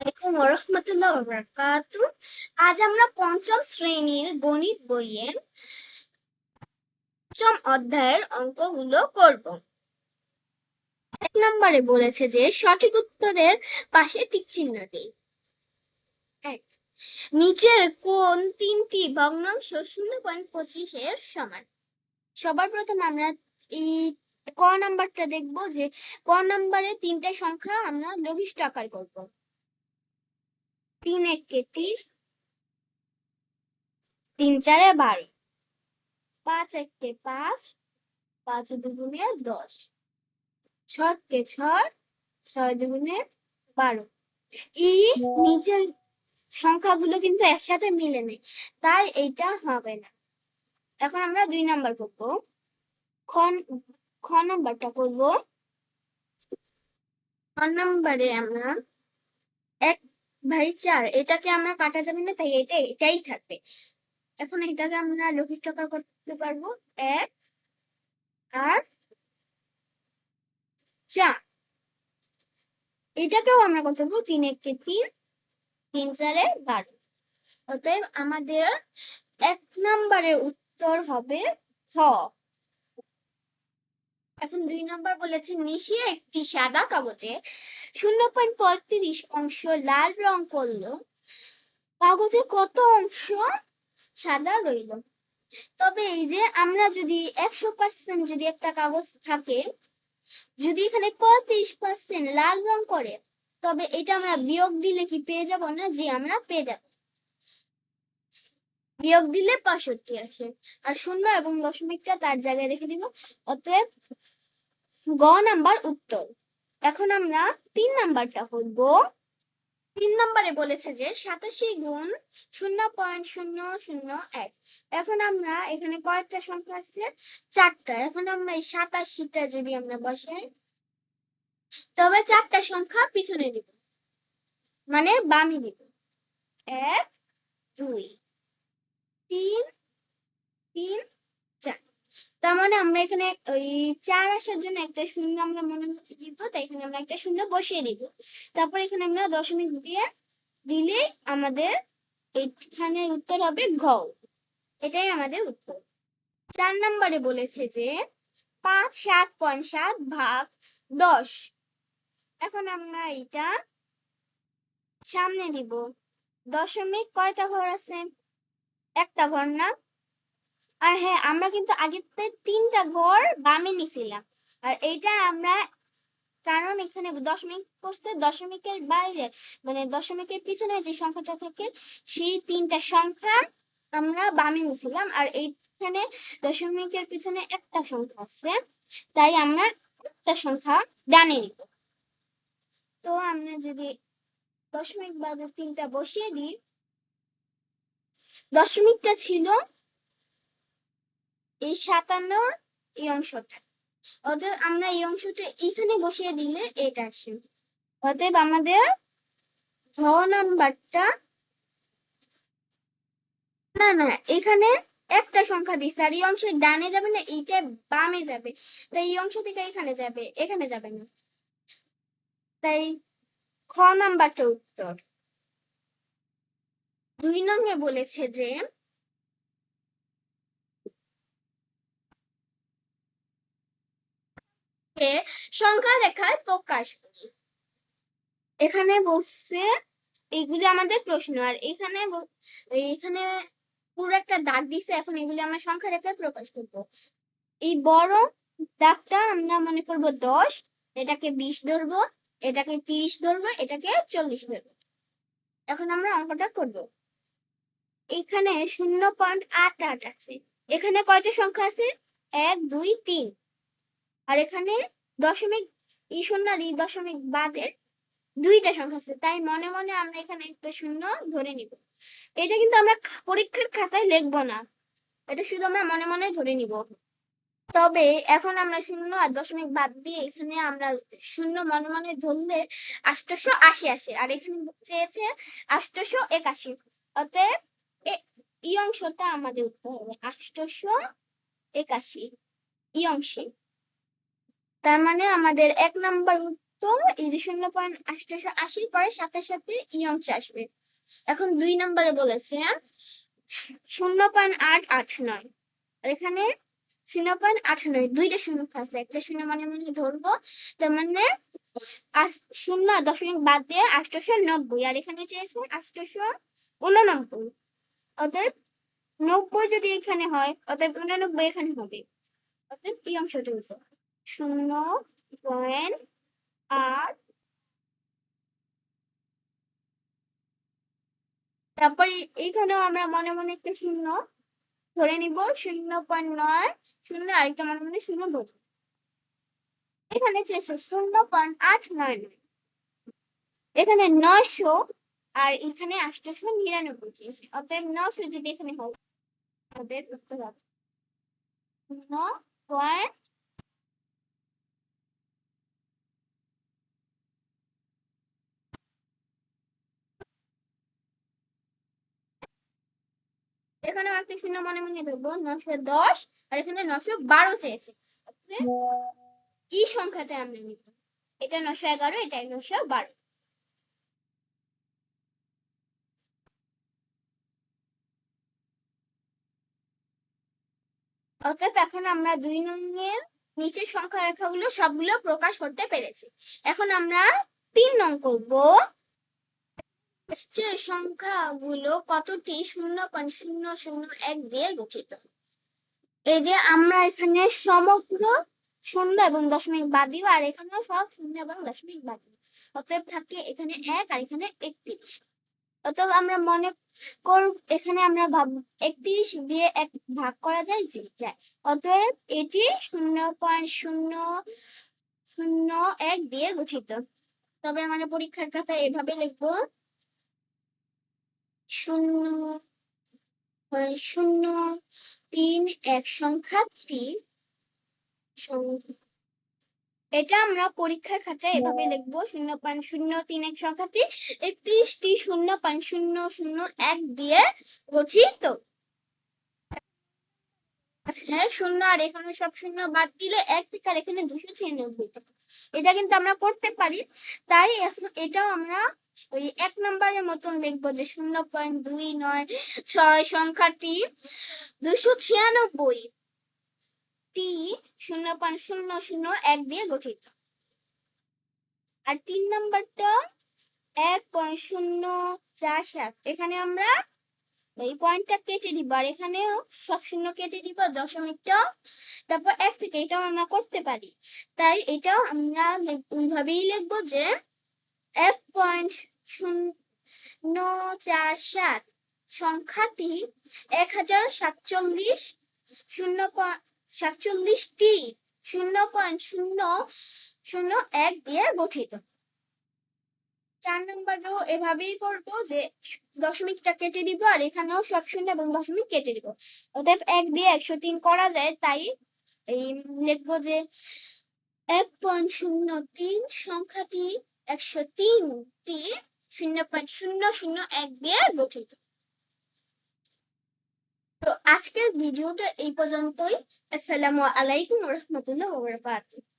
আসসালামু আলাইকুম ওয়া রাহমাতুল্লাহি ওয়া বারাকাতুহু। আজ আমরা পঞ্চম শ্রেণীর গণিত বইয়ে পঞ্চম অধ্যায়ের অঙ্কগুলো করব। এক নম্বরে বলেছে যে সঠিক উত্তরের পাশে টিক চিহ্ন দিই। এক, নিচের কোন তিনটি ভগ্নাংশ 0.25 এর সমান? সবার প্রথম আমরা এই ক নাম্বারটা দেখব যে ক নাম্বারে তিনটা সংখ্যা আমরা লঘিষ্ঠ আকার করব। 3 একে 30, 3 4 12, 5 একে 5, 5 দুগুণে 10, 6 কে 6, 6 দুগুণে 12। এই নিচের সংখ্যাগুলো কিন্তু একসাথে মিলে নেই, তাই এইটা হবে না। এখন আমরা 2 নাম্বার করব। খ খ নাম্বারটা করব। খ নাম্বারে আমরা 1/4, এটাকে আমরা কাটা যাবে না, তাই এটাই থাকবে। এখন এটাকে আমরা লঘিষ্ঠ আকার করতে পারবো 1 আর 4। এটাকেও আমরা করতে পারবো 3 একে 3, 3 4 12। অতএব আমাদের 1 নম্বরে উত্তর হবে খ। এখন 2 নম্বর বলেছে নিশি একটি সাদা কাগজে 0.35 অংশ লাল রং করলো, কাগজে কত অংশ সাদা রইল? তবে এই যে আমরা যদি 100% যদি একটা কাগজ থাকে, যদি এখানে 35% লাল রং করে, তবে এটা আমরা বিয়োগ দিলে কি পেয়ে যাব না? যে আমরা পেয়ে যাব। বিয়োগ দিলে 65 আসে, আর শূন্য এবং দশমিকটা তার জায়গায় রেখে দিব। অতএব গ নাম্বার উত্তর। এখন আমরা 3 নাম্বারটা করব। 3 নাম্বারে বলেছে যে 87 গুণ 0.001। এখন আমরা এখানে কয়েকটা সংখ্যা আছে? 4টা। এখন আমরা এই 87টা যদি আমরা বসাই, তবে 4টা সংখ্যা পিছনে দিব, মানে বামে দিব। 1 2 3 3 4। তার মানে আমরা এখানে ওই 4 আসার জন্য একটা শূন্য আমরা মনে মনে দিব, তাই এখানে আমরা একটা শূন্য বসিয়ে দিব। তারপর এখানে আমরা দশমিক দিয়ে দিলে আমাদের এখানের উত্তর হবে ঘ। এটাই আমাদের উত্তর। 4 নম্বরে বলেছে যে 5 7.7 ভাগ 10। এখন আমরা এটা সামনে দিব। দশমিক কয়টা ঘর আছে? একটা ঘর না? আর হ্যাঁ, আমরা কিন্তু আগে 3টা ঘর বামে নিছিলাম, আর এইটা আমরা, কারণ এখানে দশমিক পড়ছে, দশমিকের বাইরে মানে দশমিকের পিছনে যে সংখ্যাটা থাকে সেই 3টা সংখ্যা আমরা বামে নিছিলাম, আর এইখানে দশমিকের পিছনে একটা সংখ্যা আছে, তাই আমরা একটা সংখ্যা ডানে নিব। তো আমরা যদি দশমিক বাদে 3টা বসিয়ে দিই, দশমিকটা ছিল এই 57 এই অংশটা। অতএব আমরা এই অংশটা এখানে বসিয়ে দিলে এটা আসে। অতএব আমাদের ঘ নাম্বারটা, না না, এখানে একটা সংখ্যা দিচ্ছে, আর এই অংশের ডানে যাবে না, এইটা বামে যাবে, তাই এই অংশ থেকে এখানে যাবে, এখানে যাবে না, তাই খ নাম্বারটা উত্তর। 2 নঙ্গে বলেছে যে সংখ্যা রেখায় প্রকাশ করি। এখানে বলছে এগুলি আমাদের প্রশ্ন, আর এখানে এখানে পুরো একটা দাগ দিছে। এখন এগুলি আমরা সংখ্যা রেখায় প্রকাশ করব। এই বড় দাগটা আমরা মনে করব 10, এটাকে 20 ধরবো, এটাকে 30 ধরবো, এটাকে 40 ধরবো। এখন আমরা অঙ্কটা করব। এখানে 0.88 আছে। এখানে কয়টা সংখ্যা আছে? 1 2 3। আর এখানে দশমিক ই শূন্য আর ই দশমিক বাদে 2টা সংখ্যা আছে, তাই মনে মনে আমরা এখানে একটা শূন্য ধরে নিব। এটা কিন্তু আমরা পরীক্ষার খাতায় লিখবো না, এটা শুধু আমরা মনে মনে ধরে নিব। তবে এখন আমরা শূন্য আর দশমিক বাদ দিয়ে এখানে আমরা শূন্য মনে মনে ধরলে 880 আসে, আর এখানে চেয়েছে 881। অতএব এই অংশটা আমাদের উত্তর হবে 881 এই অংশে। তার মানে আমাদের 1 নাম্বার তো এই যে 0.880 পরে সাথে সাথে ই অংশ আসবে। এখন 2 নম্বরে বলেছে 0.889, আর এখানে 0.89 দুইটা সংখ্যা আছে, একটা শূন্য মানে মানে ধরবো, তার মানে 0 বাদ দিয়ে 890, আর এখানে চেয়েছে 889। অতএব 90 যদি এখানে হয়, অতএব 89 এখানে হবে। অতএব এই অংশটা হতো 0.8। তারপরে এইখানেও আমরা মনে মনে একটা শূন্য ধরে নিব, 0.9 শূন্য, আরেকটা মনে মনে শূন্য ধরবো। এখানে চেয়েছে 0.899, এখানে 900, আর এখানে 899 চেয়েছে। অতএব 900 যদি এখানে হয়, আমাদের উত্তর হবে 0. এখানেও একটা শূন্য মনে মনে ধরবো, 910, আর এখানে 912 চেয়েছে। অতএব এই সংখ্যাটা আমরা নিব, এটা 911, এটা 912। অতএব এখন আমরা 2 নংয়ের নিচের সংখ্যা রেখাগুলো সবগুলো প্রকাশ করতে পেরেছি। এখন আমরা 3 নং করব। সংখ্যাগুলো কতটি 0.001 দিয়ে গঠিত? এই যে আমরা এখানে সমগ্র শূন্য এবং দশমিক বাদ দিব, আর এখানেও সব শূন্য এবং দশমিক বাদ দিব। অতএব থাকে এখানে 1, আর এখানে 31। অতএব আমরা মনে করব এখানে আমরা ভাব 31 দিয়ে 1 ভাগ করা যায়, জি যায়। অতএব এটি 0.001 দিয়ে গঠিত। তবে মানে পরীক্ষার খাতায় এভাবে লিখবো 0.031 সংখ্যাটি, এটা আমরা পরীক্ষার খাতায় এভাবে লিখবো 0.031 সংখ্যাটি 31টি 0.001 দিয়ে গঠিত। হ্যাঁ, শূন্য, আর এখানে সব শূন্য বাদ দিলে 1 থেকে, আর এখানে 296 থাকে। এটা কিন্তু আমরা করতে পারি, তাই এখন এটাও আমরা ওই 1 নম্বরের মতন লিখবো যে 0.296 সংখ্যাটি 296 টি 0.001 দিয়ে গঠিত। আর 3 নাম্বারটা 1.047, এখানে আমরা এই পয়েন্টটা কেটে দিব, আর এখানেও সব শূন্য কেটে দিব, দশমিকটা, তারপর 1 থেকে, এটাও আমরা করতে পারি। তাই এটাও আমরা ওইভাবেই লিখবো যে 1.047 সংখ্যাটি 1047 0.47টি 0.001 দিয়ে গঠিত। 4 নম্বরেও এভাবেই করব যে দশমিকটা কেটে দিব, আর এখানেও সব শূন্য এবং দশমিক কেটে দিব। অতএব 1 দিয়ে 103 করা যায়, তাই এই লিখবো যে 1.03 সংখ্যাটি 103টি 0.001 দিয়ে গঠিত। তো আজকের ভিডিওটা এই পর্যন্তই। আসসালামু আলাইকুম ওয়া রাহমাতুল্লাহি ওয়া বারাকাতুহু।